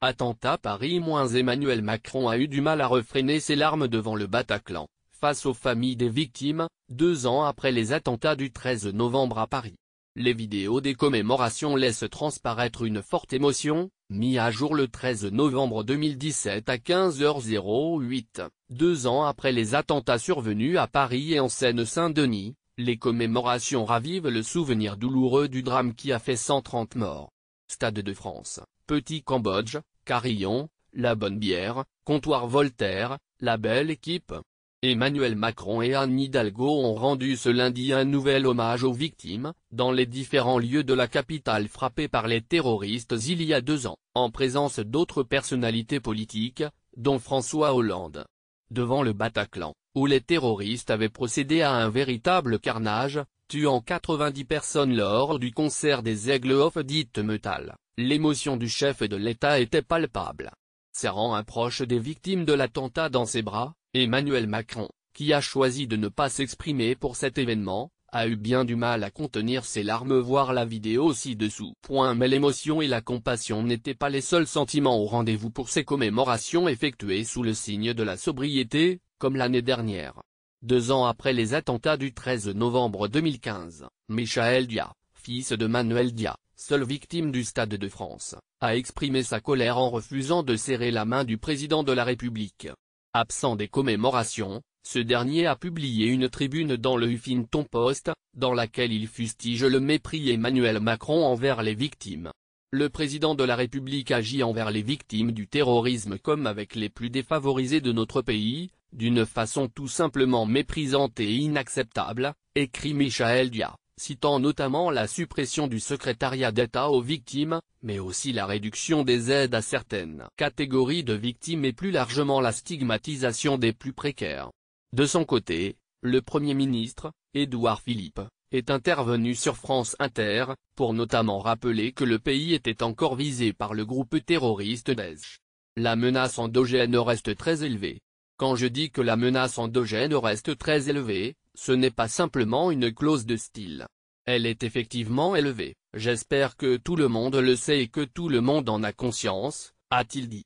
Attentat Paris. Emmanuel Macron a eu du mal à refréner ses larmes devant le Bataclan, face aux familles des victimes, 2 ans après les attentats du 13 novembre à Paris. Les vidéos des commémorations laissent transparaître une forte émotion, mis à jour le 13 novembre 2017 à 15h08, 2 ans après les attentats survenus à Paris et en Seine-Saint-Denis. Les commémorations ravivent le souvenir douloureux du drame qui a fait 130 morts. Stade de France, Petit Cambodge, Carillon, La Bonne Bière, Comptoir Voltaire, La Belle Équipe. Emmanuel Macron et Anne Hidalgo ont rendu ce lundi un nouvel hommage aux victimes, dans les différents lieux de la capitale frappés par les terroristes il y a 2 ans, en présence d'autres personnalités politiques, dont François Hollande. Devant le Bataclan, où les terroristes avaient procédé à un véritable carnage, tuant 90 personnes lors du concert des Aigles Off dite Metal, l'émotion du chef de l'État était palpable. Serrant un proche des victimes de l'attentat dans ses bras, Emmanuel Macron, qui a choisi de ne pas s'exprimer pour cet événement, a eu bien du mal à contenir ses larmes. Voir la vidéo ci-dessous. Mais l'émotion et la compassion n'étaient pas les seuls sentiments au rendez-vous pour ces commémorations effectuées sous le signe de la sobriété, comme l'année dernière. 2 ans après les attentats du 13 novembre 2015, Michaël Dia, fils de Manuel Dia, seule victime du Stade de France, a exprimé sa colère en refusant de serrer la main du président de la République. Absent des commémorations, ce dernier a publié une tribune dans le Huffington Post, dans laquelle il fustige le mépris Emmanuel Macron envers les victimes. Le président de la République agit envers les victimes du terrorisme comme avec les plus défavorisés de notre pays, d'une façon tout simplement méprisante et inacceptable, écrit Michaël Dia, citant notamment la suppression du secrétariat d'État aux victimes, mais aussi la réduction des aides à certaines catégories de victimes et plus largement la stigmatisation des plus précaires. De son côté, le Premier ministre, Édouard Philippe, est intervenu sur France Inter, pour notamment rappeler que le pays était encore visé par le groupe terroriste Daesh. La menace endogène reste très élevée. Quand je dis que la menace endogène reste très élevée, ce n'est pas simplement une clause de style. Elle est effectivement élevée, j'espère que tout le monde le sait et que tout le monde en a conscience, a-t-il dit.